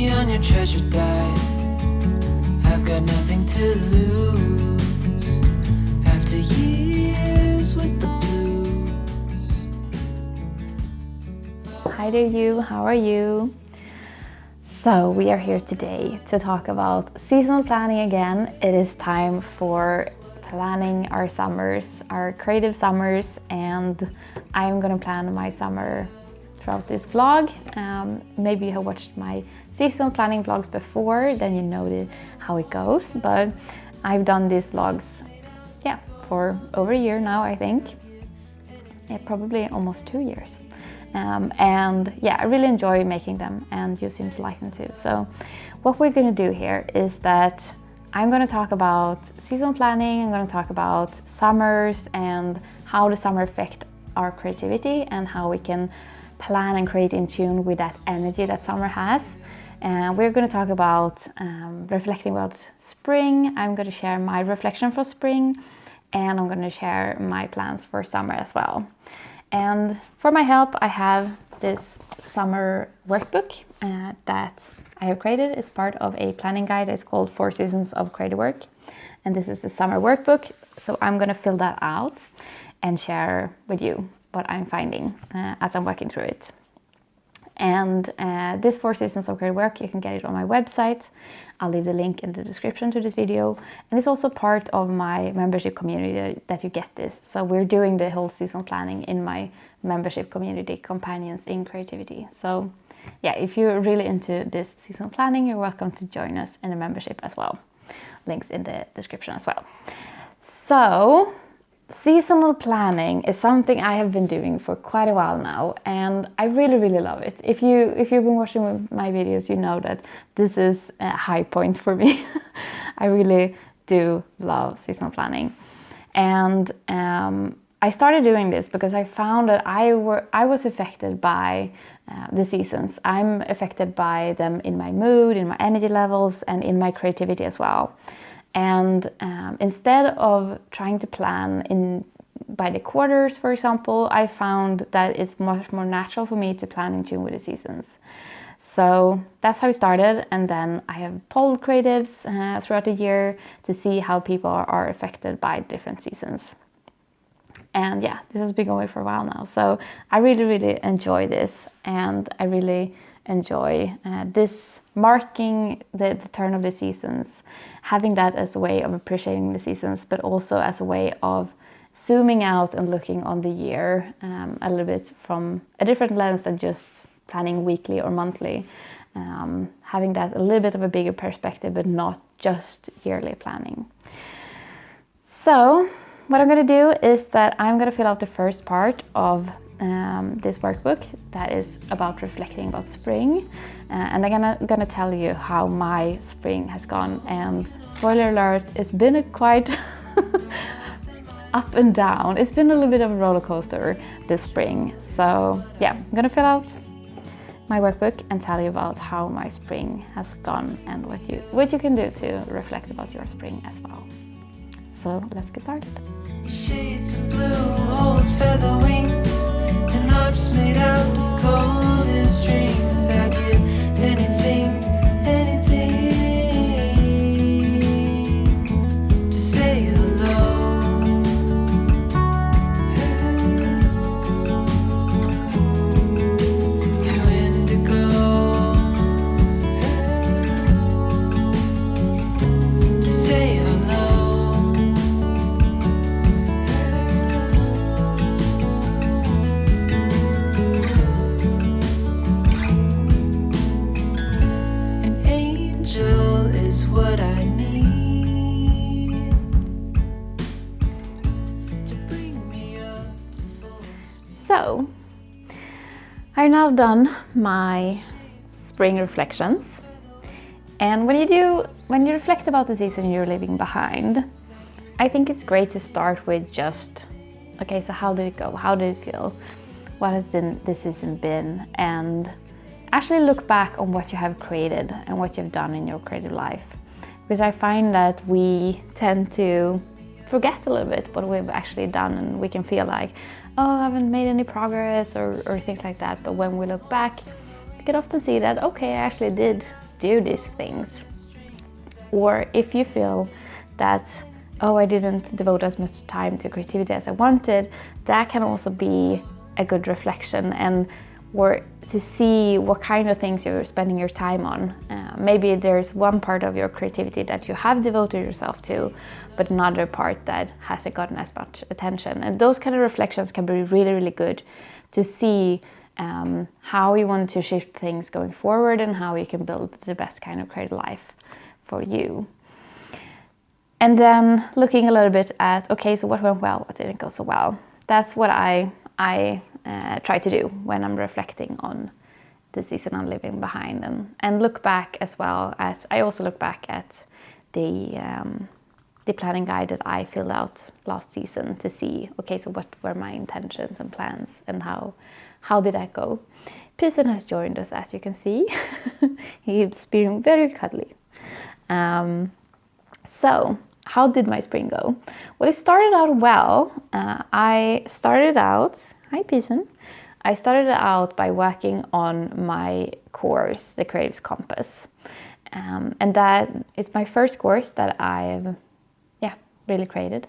me on your treasure dive. I've got nothing to lose after years with the blues. Hi there you, how are you? So we are here today to talk about seasonal planning again. It is time for planning our summers, our creative summers, and I'm gonna plan my summer throughout this vlog. Maybe you have watched my seasonal planning vlogs before, then you know how it goes, but I've done these vlogs for over a year now, I think. Probably almost 2 years. And I really enjoy making them, and you seem to like them too. So what we're going to do here is that I'm going to talk about seasonal planning. I'm going to talk about summers and how the summer affect our creativity and how we can plan and create in tune with that energy that summer has. And we're going to talk about reflecting about spring. I'm going to share my reflection for spring, and I'm going to share my plans for summer as well. And for my help, I have this summer workbook that I have created as part of a planning guide. It's called 4 Seasons of Creative Work. And this is the summer workbook. So I'm going to fill that out and share with you what I'm finding as I'm working through it. And this 4 Seasons of Creative Work, you can get it on my website. I'll leave the link in the description to this video. And it's also part of my membership community that you get this. So we're doing the whole seasonal planning in my membership community, Companions in Creativity. So if you're really into this seasonal planning, you're welcome to join us in the membership as well. Links in the description as well. So seasonal planning is something I have been doing for quite a while now, and I really love it. If you've been watching my videos, you know that this is a high point for me. I really do love seasonal planning, and I started doing this because I found that I was affected by the seasons. I'm affected by them in my mood, in my energy levels, and in my creativity as well. And instead of trying to plan by the quarters, for example, I found that it's much more natural for me to plan in tune with the seasons. So that's how I started, and then I have polled creatives throughout the year to see how people are affected by different seasons. And this has been going for a while now, so I really enjoy this, and I really enjoy this marking the turn of the seasons, having that as a way of appreciating the seasons, but also as a way of zooming out and looking on the year a little bit from a different lens than just planning weekly or monthly, having that a little bit of a bigger perspective, but not just yearly planning. So what I'm going to do is that I'm going to fill out the first part of this workbook that is about reflecting about spring, and I'm gonna tell you how my spring has gone. And spoiler alert, it's been a quite up and down. It's been a little bit of a roller coaster this spring. So I'm gonna fill out my workbook and tell you about how my spring has gone and what you can do to reflect about your spring as well. So let's get started. Shades of blue holds feather wings, and harps made out of golden strings. I give anything to say hello. To indigo, to say hello. An angel is what I need to bring me up to full speed. So I've now done my spring reflections, and when you reflect about the season you're leaving behind, I think it's great to start with just, okay, so how did it go? How did it feel? What has this season been? And actually look back on what you have created and what you've done in your creative life. Because I find that we tend to forget a little bit what we've actually done, and we can feel like, oh, I haven't made any progress or things like that. But when we look back, we can often see that, okay, I actually did do these things. Or if you feel that, oh, I didn't devote as much time to creativity as I wanted, that can also be a good reflection, and or to see what kind of things you're spending your time on. Maybe there's one part of your creativity that you have devoted yourself to, but another part that hasn't gotten as much attention. And those kind of reflections can be really, really good to see how you want to shift things going forward and how you can build the best kind of creative life for you. And then looking a little bit at, okay, so what went well, what didn't go so well. That's what I try to do when I'm reflecting on the season I'm leaving behind, and look back as well as I also look back at the planning guide that I filled out last season to see, okay, so what were my intentions and plans, and how did that go. Pearson has joined us, as you can see. He's being very cuddly. So how did my spring go? Well, it started out well. Hi Pearson. I started out by working on my course, the Creatives Compass. And that is my first course that I've really created.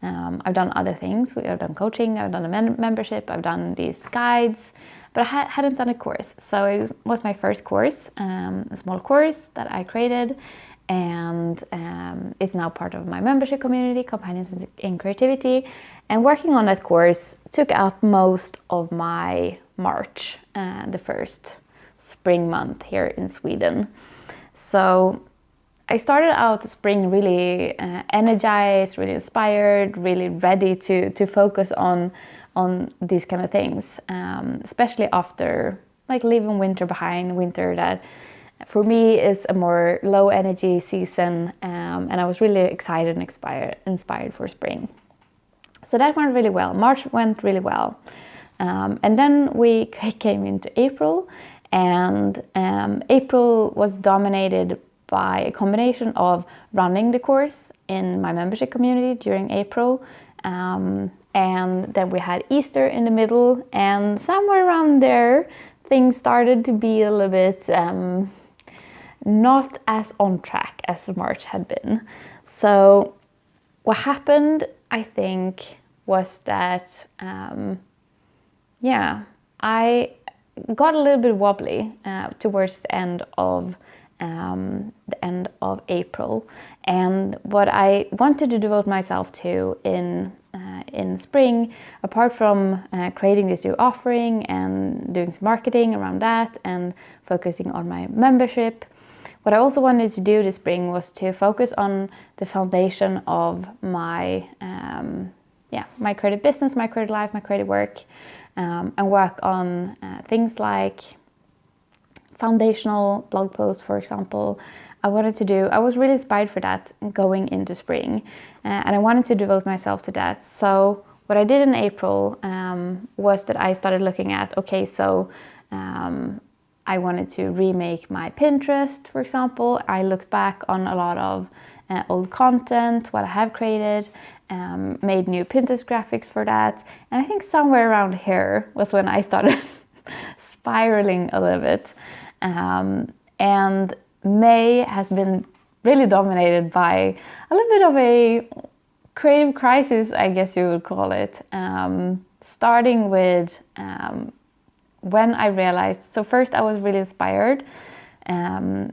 I've done other things. I've done coaching, I've done a membership, I've done these guides, but I hadn't done a course. So it was my first course, a small course that I created, and it's now part of my membership community, Companions in Creativity. And working on that course took up most of my March, the first spring month here in Sweden. So I started out the spring really energized, really inspired, really ready to focus on these kind of things, especially after like leaving winter behind, winter that for me is a more low energy season, and I was really excited and inspired for spring. So that went really well. March went really well. And then we came into April, and April was dominated by a combination of running the course in my membership community during April, and then we had Easter in the middle, and somewhere around there things started to be a little bit not as on track as March had been. So what happened, I think, was that I got a little bit wobbly towards the end of April, and what I wanted to devote myself to in spring, apart from creating this new offering and doing some marketing around that and focusing on my membership, what I also wanted to do this spring was to focus on the foundation of my my creative business, my creative life, my creative work, and work on things like foundational blog posts, for example. I was really inspired for that going into spring, and I wanted to devote myself to that. So what I did in April was that I started looking at, okay, so I wanted to remake my Pinterest, for example. I looked back on a lot of old content, what I have created, made new Pinterest graphics for that. And I think somewhere around here was when I started spiraling a little bit. And May has been really dominated by a little bit of a creative crisis, I guess you would call it. Starting with when I realized, so first I was really inspired,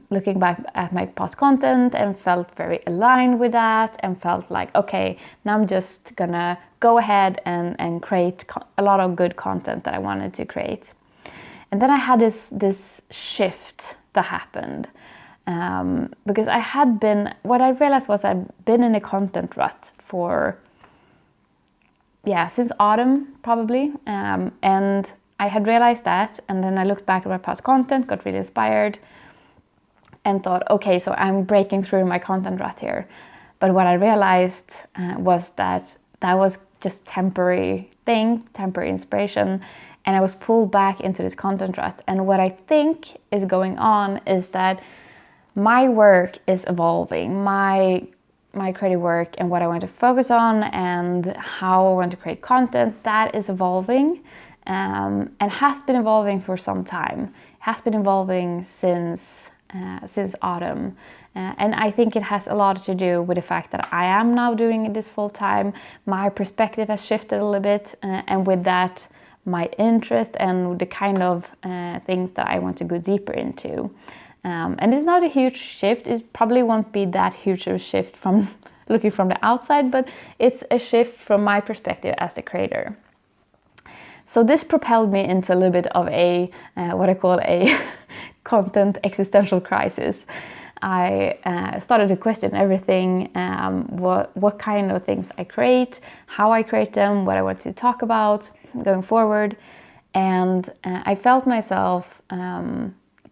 looking back at my past content, and felt very aligned with that, and felt like, okay, now I'm just gonna go ahead and create a lot of good content that I wanted to create. And then I had this shift that happened, because what I realized was I've been in a content rut for, since autumn probably, and I had realized that, and then I looked back at my past content, got really inspired, and thought, okay, so I'm breaking through my content rut here. But what I realized was that was just temporary inspiration, and I was pulled back into this content rut. And what I think is going on is that my work is evolving, my creative work and what I want to focus on and how I want to create content, that is evolving. And has been evolving for some time. It has been evolving since since autumn. And I think it has a lot to do with the fact that I am now doing this full time. My perspective has shifted a little bit, and with that, my interest and the kind of things that I want to go deeper into. And it's not a huge shift. It probably won't be that huge of a shift from looking from the outside, but it's a shift from my perspective as the creator. So this propelled me into a little bit of a, what I call a content existential crisis. I started to question everything, what kind of things I create, how I create them, what I want to talk about going forward. And I felt myself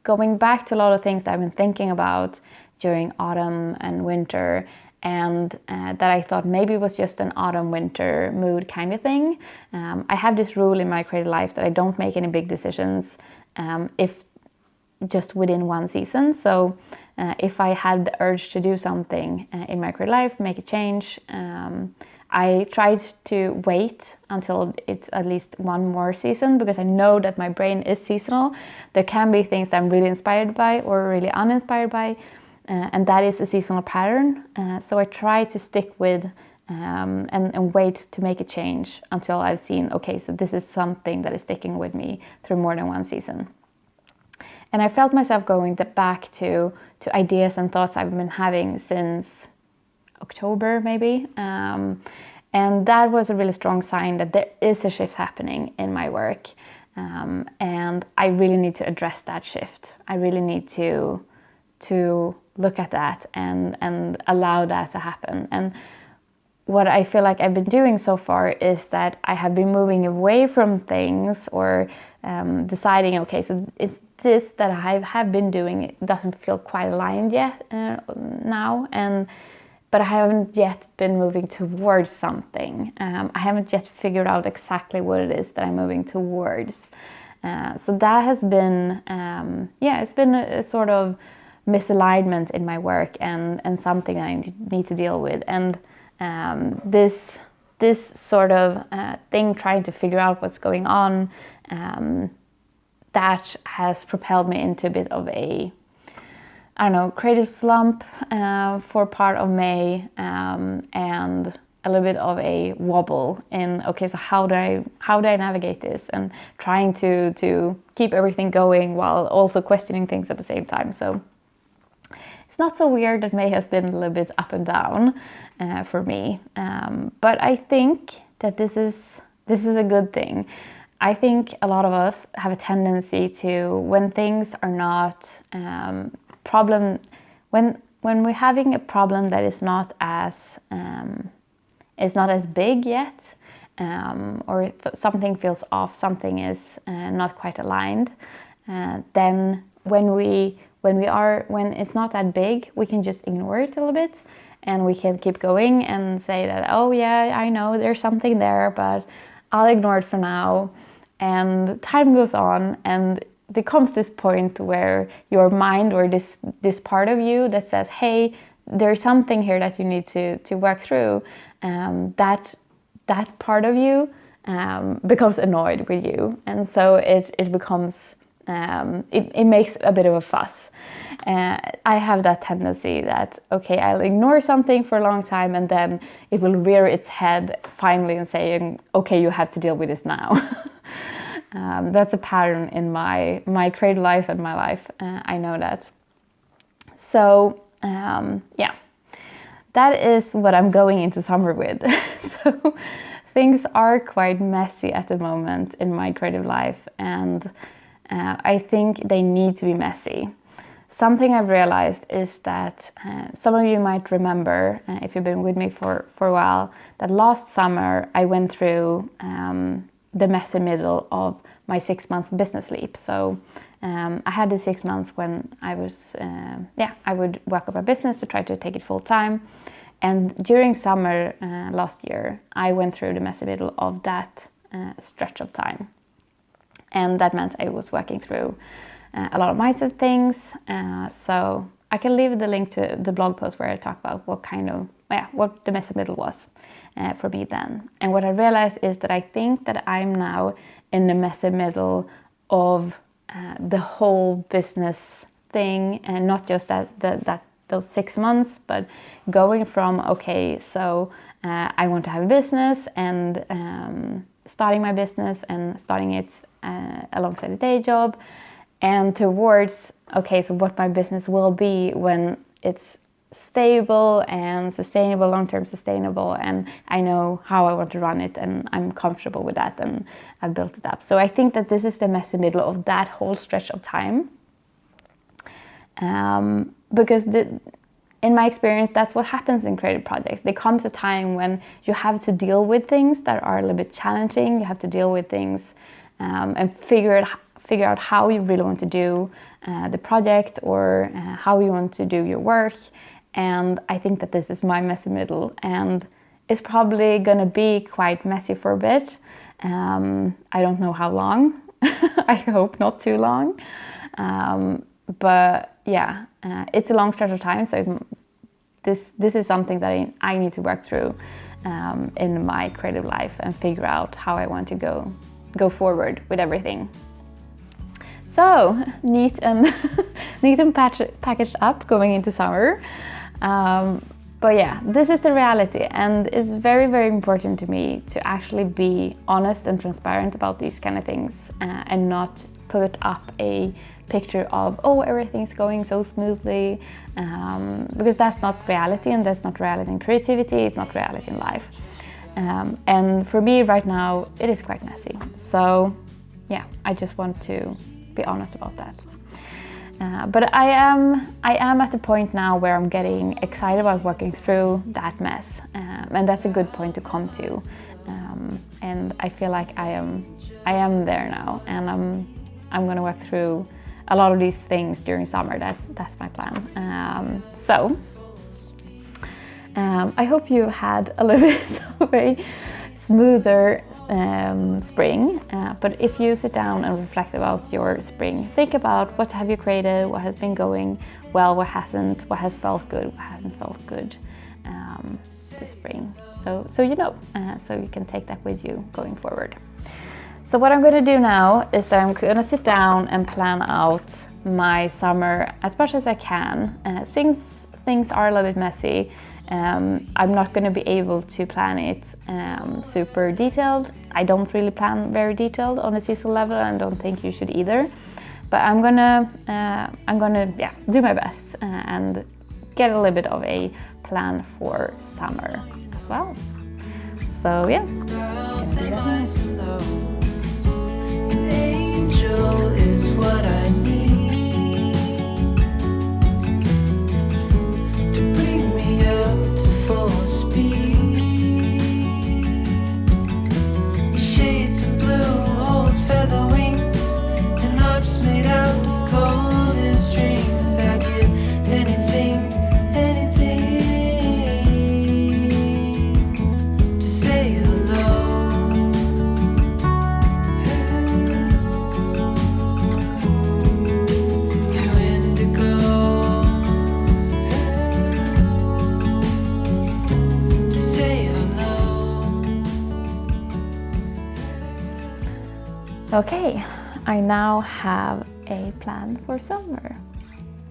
going back to a lot of things that I've been thinking about during autumn and winter, and that I thought maybe was just an autumn-winter mood kind of thing. I have this rule in my creative life that I don't make any big decisions if just within one season. So if I had the urge to do something in my creative life, make a change, I tried to wait until it's at least one more season, because I know that my brain is seasonal. There can be things that I'm really inspired by or really uninspired by, and that is a seasonal pattern. So I try to stick with and wait to make a change until I've seen, okay, so this is something that is sticking with me through more than one season. And I felt myself going back to ideas and thoughts I've been having since October maybe. And that was a really strong sign that there is a shift happening in my work. And I really need to address that shift. I really need to look at that and allow that to happen. And what I feel like I've been doing so far is that I have been moving away from things, or deciding, okay, so it's this that I have been doing, it doesn't feel quite aligned yet now, but I haven't yet been moving towards something. I haven't yet figured out exactly what it is that I'm moving towards. So that has been, it's been a sort of misalignment in my work, and something that I need to deal with. And this sort of thing, trying to figure out what's going on, that has propelled me into a bit of a, I don't know, creative slump for part of May, and a little bit of a wobble in, okay, so how do I navigate this, and trying to keep everything going while also questioning things at the same time. So it's not so weird that May has been a little bit up and down for me, but I think that this is a good thing. I think a lot of us have a tendency to, when things are not when we're having a problem that is not as big yet, or if something feels off, something is not quite aligned, then when it's not that big, we can just ignore it a little bit, and we can keep going and say that, oh yeah, I know there's something there, but I'll ignore it for now. And time goes on, and there comes this point where your mind, or this part of you that says, hey, there's something here that you need to work through, that part of you becomes annoyed with you, and so it becomes it makes a bit of a fuss. I have that tendency that, okay, I'll ignore something for a long time, and then it will rear its head finally and saying, okay, you have to deal with this now. That's a pattern in my creative life and my life. I know that. So that is what I'm going into summer with. So things are quite messy at the moment in my creative life, and I think they need to be messy. Something I've realized is that some of you might remember, if you've been with me for a while, that last summer I went through the messy middle of my 6 months business leap. So I had the 6 months when I was, I would work on my business to try to take it full time. And during summer last year, I went through the messy middle of that stretch of time. And that meant I was working through a lot of mindset things. So I can leave the link to the blog post where I talk about what the messy middle was for me then. And what I realized is that I think that I'm now in the messy middle of the whole business thing, and not just that those 6 months, but going from, okay, so I want to have a business, and starting my business and starting it alongside a day job, and towards, okay, so what my business will be when it's stable and sustainable, long-term sustainable, and I know how I want to run it, and I'm comfortable with that, and I've built it up. So I think that this is the messy middle of that whole stretch of time. Because in my experience, that's what happens in creative projects. There comes a time when you have to deal with things that are a little bit challenging. You have to deal with things and figure out how you really want to do the project, or how you want to do your work. And I think that this is my messy middle, and it's probably gonna be quite messy for a bit. I don't know how long. I hope not too long. But yeah, it's a long stretch of time, so this is something that I need to work through in my creative life, and figure out how I want to go forward with everything. So neat and packaged up going into summer. But yeah, this is the reality, and it's very, very important to me to actually be honest and transparent about these kind of things, and not put up a picture of, oh, everything's going so smoothly, because that's not reality, and that's not reality in creativity, it's not reality in life. And for me right now, it is quite messy. So yeah, I just want to be honest about that. But I am at the point now where I'm getting excited about working through that mess, and that's a good point to come to. And I feel like I am there now, and I'm going to work through a lot of these things during summer. That's my plan. So I hope you had a little bit of a smoother spring, but if you sit down and reflect about your spring, think about what have you created, what has been going well, what hasn't, what has felt good, what hasn't felt good this spring. So you know, so you can take that with you going forward. So what I'm going to do now is that I'm going to sit down and plan out my summer as much as I can. Since things are a little bit messy, I'm not going to be able to plan it super detailed. I don't really plan very detailed on a seasonal level, and I don't think you should either. But I'm gonna do my best and get a little bit of a plan for summer as well. So yeah, gonna do that now. An angel is what I need to bring me up to full speed. Shades of blue holds feather wings, and harps made out of golden strings. I give anything to say hello. Okay, I now have a plan for summer.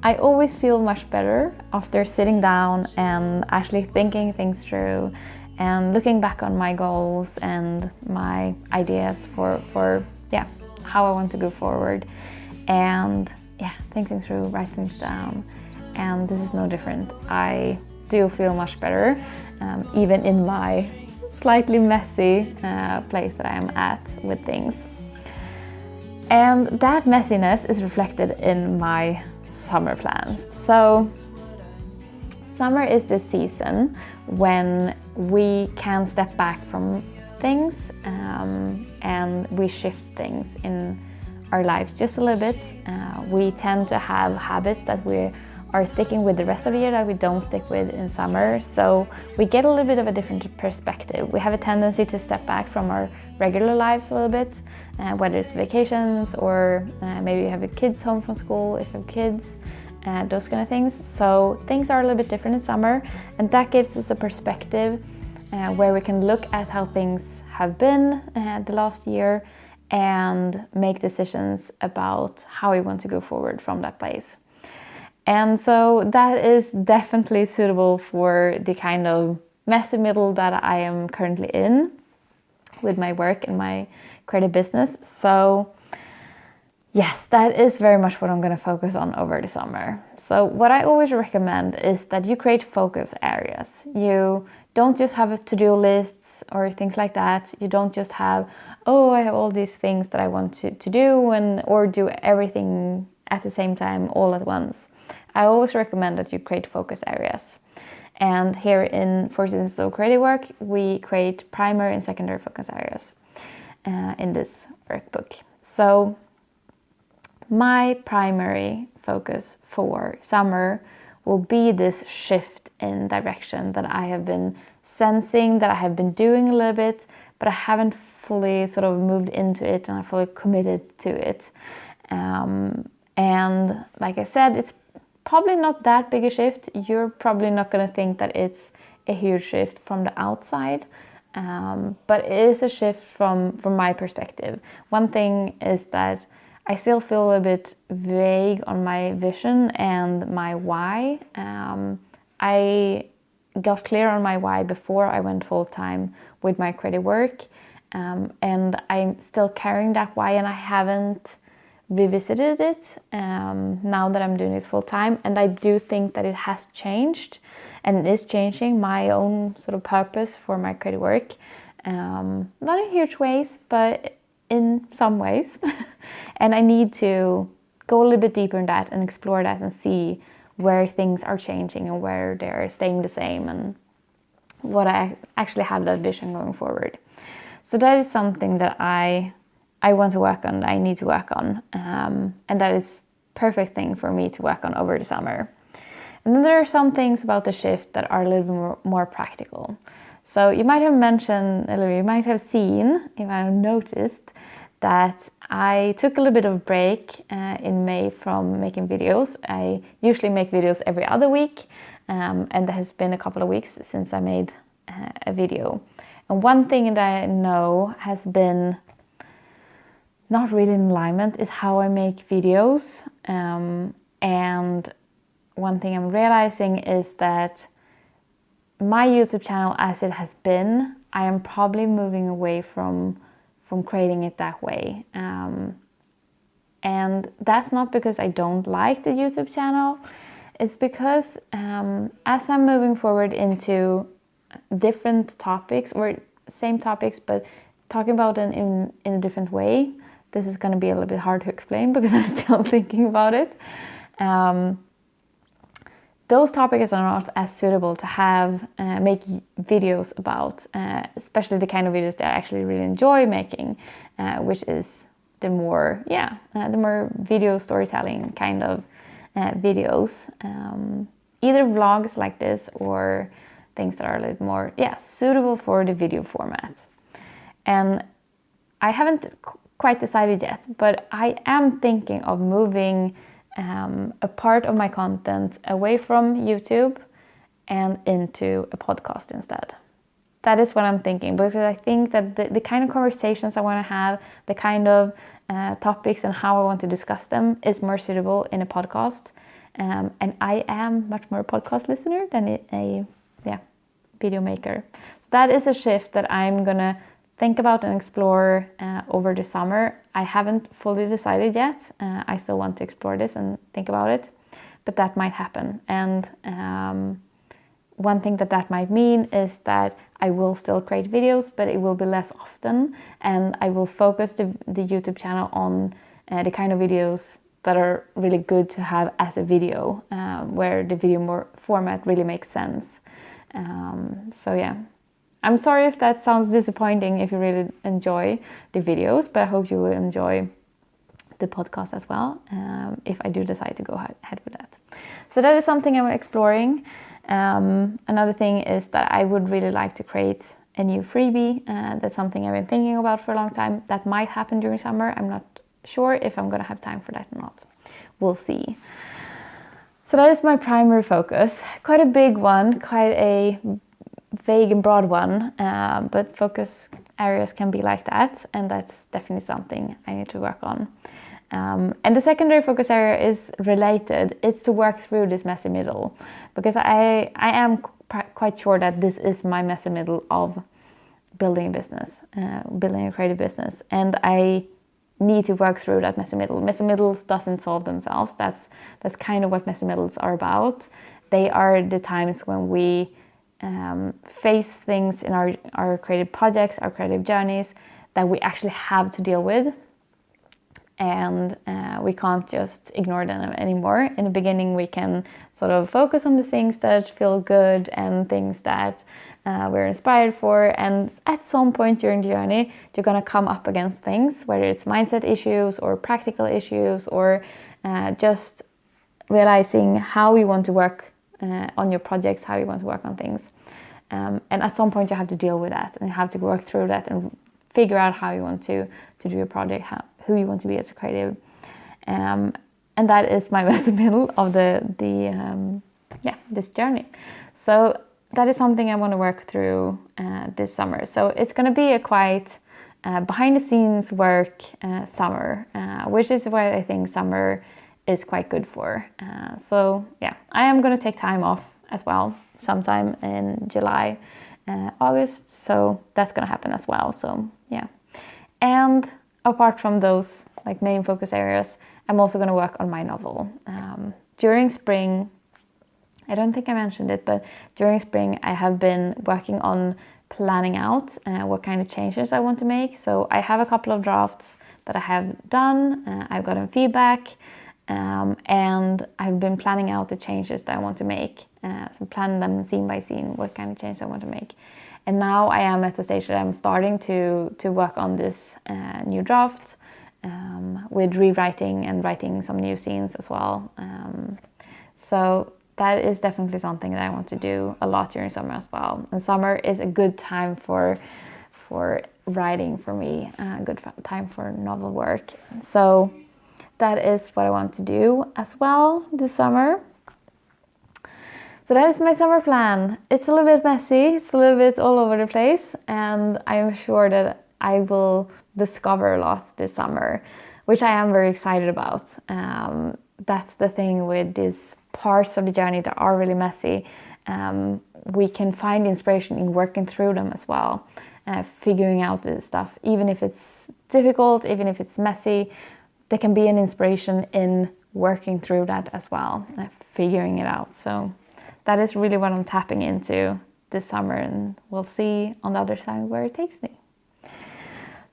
I always feel much better after sitting down and actually thinking things through and looking back on my goals and my ideas for how I want to go forward, and thinking through, writing things down. And this is no different. I do feel much better, even in my slightly messy place that I am at with things. And that messiness is reflected in my summer plans. So summer is the season when we can step back from things, and we shift things in our lives just a little bit. We tend to have habits that we are sticking with the rest of the year that we don't stick with in summer. So we get a little bit of a different perspective. We have a tendency to step back from our regular lives a little bit, whether it's vacations or maybe you have your kids home from school, if you have kids, those kind of things. So things are a little bit different in summer, and that gives us a perspective where we can look at how things have been the last year and make decisions about how we want to go forward from that place. And so that is definitely suitable for the kind of messy middle that I am currently in with my work and my creative business. So yes, that is very much what I'm going to focus on over the summer. So what I always recommend is that you create focus areas. You don't just have to-do lists or things like that. You don't just have, oh, I have all these things that I want to do or do everything at the same time all at once. I always recommend that you create focus areas. And here in 4 Seasons of Creative Work, we create primary and secondary focus areas in this workbook. So my primary focus for summer will be this shift in direction that I have been sensing, that I have been doing a little bit, but I haven't fully sort of moved into it and I fully committed to it. And like I said, it's probably not that big a shift. You're probably not going to think that it's a huge shift from the outside, but it is a shift from my perspective. One thing is that I still feel a little bit vague on my vision and my why. I got clear on my why before I went full-time with my creative work, and I'm still carrying that why, and I haven't revisited it now that I'm doing this full-time. And I do think that it has changed, and it is changing my own sort of purpose for my creative work. Not in huge ways, but in some ways. And I need to go a little bit deeper in that and explore that and see where things are changing and where they're staying the same and what I actually have that vision going forward. So that is something that I want to work on, I need to work on. And that is perfect thing for me to work on over the summer. And then there are some things about the shift that are a little bit more practical. So you might have mentioned, or you might have seen, you might have noticed that I took a little bit of a break in May from making videos. I usually make videos every other week, and there has been a couple of weeks since I made a video. And one thing that I know has been not really in alignment is how I make videos. And one thing I'm realizing is that my YouTube channel as it has been, I am probably moving away from creating it that way. And that's not because I don't like the YouTube channel. It's because as I'm moving forward into different topics, or same topics, but talking about it in a different way, this is going to be a little bit hard to explain because I'm still thinking about it. Those topics are not as suitable to have make videos about, especially the kind of videos that I actually really enjoy making, which is the more video storytelling kind of videos, either vlogs like this or things that are a little more suitable for the video format. And I haven't quite decided yet, but I am thinking of moving a part of my content away from YouTube and into a podcast instead. That is what I'm thinking, because I think that the kind of conversations I want to have, the kind of topics and how I want to discuss them is more suitable in a podcast. And I am much more a podcast listener than a video maker. So that is a shift that I'm gonna think about and explore over the summer. I haven't fully decided yet. I still want to explore this and think about it, but that might happen. And one thing that might mean is that I will still create videos, but it will be less often, and I will focus the YouTube channel on the kind of videos that are really good to have as a video, where the video format really makes sense. So yeah. I'm sorry if that sounds disappointing if you really enjoy the videos, but I hope you will enjoy the podcast as well, if I do decide to go ahead with that. So that is something I'm exploring. Another thing is that I would really like to create a new freebie. That's something I've been thinking about for a long time. That might happen during summer. I'm not sure if I'm going to have time for that or not. We'll see. So that is my primary focus. Quite a big one, quite a vague and broad one, but focus areas can be like that, and that's definitely something I need to work on. And the secondary focus area is related. It's to work through this messy middle, because I am quite sure that this is my messy middle of building a business, building a creative business, and I need to work through that messy middle. Messy middles doesn't solve themselves. That's kind of what messy middles are about. They are the times when we face things in our creative projects, our creative journeys, that we actually have to deal with, and we can't just ignore them anymore. In the beginning, we can sort of focus on the things that feel good and things that we're inspired for, and at some point during the journey, you're going to come up against things, whether it's mindset issues or practical issues, or just realizing how you want to work on your projects, how you want to work on things. And at some point, you have to deal with that, and you have to work through that and figure out how you want to do your project, who you want to be as a creative. And that is my messy middle of this journey. So that is something I want to work through this summer. So it's going to be a quite behind the scenes work summer, which is what I think summer is quite good for. So yeah, I am going to take time off as well, sometime in July, August. So that's going to happen as well. So yeah. And apart from those like main focus areas, I'm also going to work on my novel. During spring, I don't think I mentioned it, but during spring I have been working on planning out what kind of changes I want to make. So I have a couple of drafts that I have done, I've gotten feedback, and I've been planning out the changes that I want to make. So plan them scene by scene, what kind of changes I want to make. And now I am at the stage that I'm starting to work on this new draft, with rewriting and writing some new scenes as well. So that is definitely something that I want to do a lot during summer as well. And summer is a good time for writing for me, a good time for novel work. So that is what I want to do as well this summer. So that is my summer plan. It's a little bit messy, it's a little bit all over the place, and I'm sure that I will discover a lot this summer, which I am very excited about. That's the thing with these parts of the journey that are really messy. We can find inspiration in working through them as well, figuring out this stuff. Even if it's difficult, even if it's messy, there can be an inspiration in working through that as well, figuring it out. So that is really what I'm tapping into this summer, and we'll see on the other side where it takes me.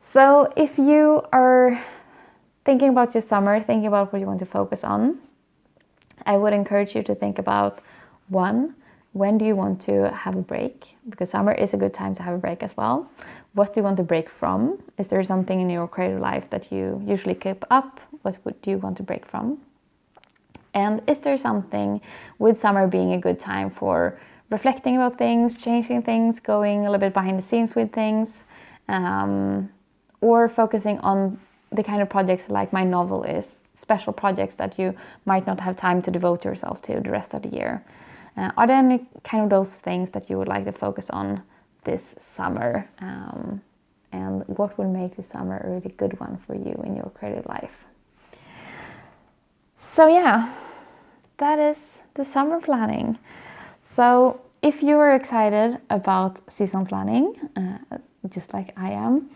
So if you are thinking about your summer, thinking about what you want to focus on, I would encourage you to think about, one, when do you want to have a break? Because summer is a good time to have a break as well. What do you want to break from? Is there something in your creative life that you usually keep up? What do you want to break from? And is there something, with summer being a good time for reflecting about things, changing things, going a little bit behind the scenes with things, or focusing on the kind of projects like my novel is, special projects that you might not have time to devote yourself to the rest of the year? Are there any kind of those things that you would like to focus on this summer? And what will make this summer a really good one for you in your creative life? So yeah, that is the summer planning. So if you are excited about seasonal planning, just like I am,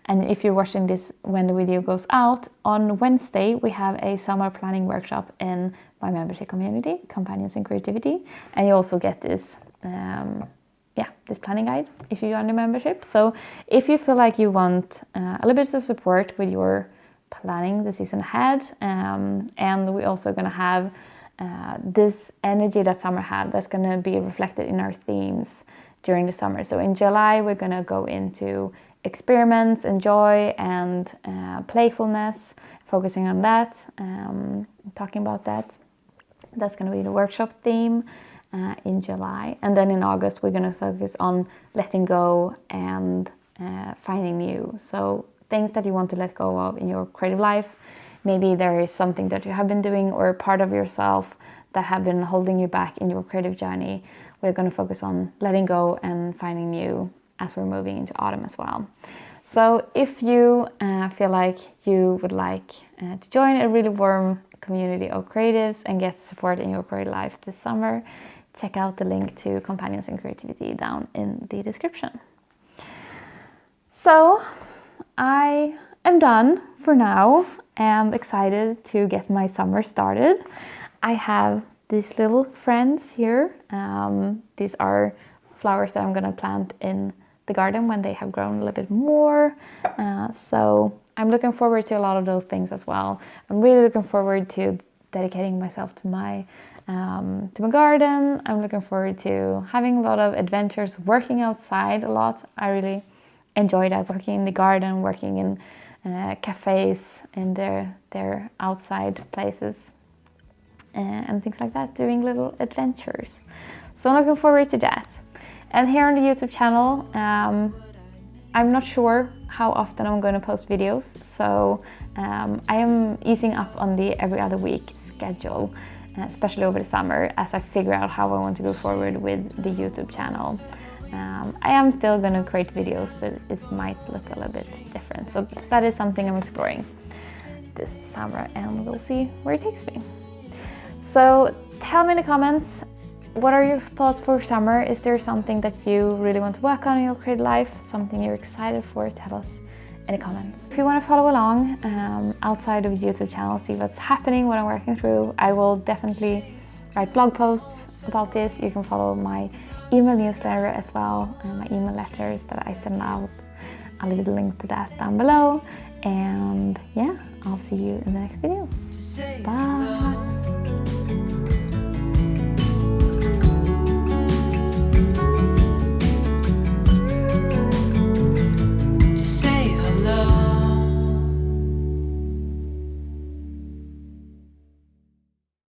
and if you're watching this when the video goes out, on Wednesday we have a summer planning workshop in my membership community, Companions in Creativity, and you also get this this planning guide if you join the membership. So if you feel like you want a little bit of support with your planning the season ahead, and we're also going to have this energy that summer have that's going to be reflected in our themes during the summer. So in July we're going to go into experiments and joy and playfulness, focusing on that, talking about that. That's going to be the workshop theme in July. And then in August we're going to focus on letting go and finding new. So things that you want to let go of in your creative life. Maybe there is something that you have been doing or a part of yourself that have been holding you back in your creative journey. We're going to focus on letting go and finding new as we're moving into autumn as well. So if you feel like you would like to join a really warm community of creatives and get support in your creative life this summer, check out the link to Companions in Creativity down in the description. So I am done for now and excited to get my summer started. I have these little friends here. These are flowers that I'm gonna plant in the garden when they have grown a little bit more. So I'm looking forward to a lot of those things as well. I'm really looking forward to dedicating myself to my garden. I'm looking forward to having a lot of adventures, working outside a lot. I really enjoy that, working in the garden, working in cafes, in their outside places and things like that, doing little adventures. So I'm looking forward to that. And here on the YouTube channel, I'm not sure how often I'm going to post videos, so I am easing up on the every other week schedule, especially over the summer, as I figure out how I want to go forward with the YouTube channel. I am still going to create videos, but it might look a little bit different. So that is something I'm exploring this summer, and we'll see where it takes me. So tell me in the comments, what are your thoughts for summer? Is there something that you really want to work on in your creative life? Something you're excited for? Tell us in the comments. If you want to follow along outside of the YouTube channel, see what's happening, what I'm working through, I will definitely write blog posts about this. You can follow my email newsletter as well, and my email letters that I send out. I'll leave the link to that down below. And yeah, I'll see you in the next video. Bye!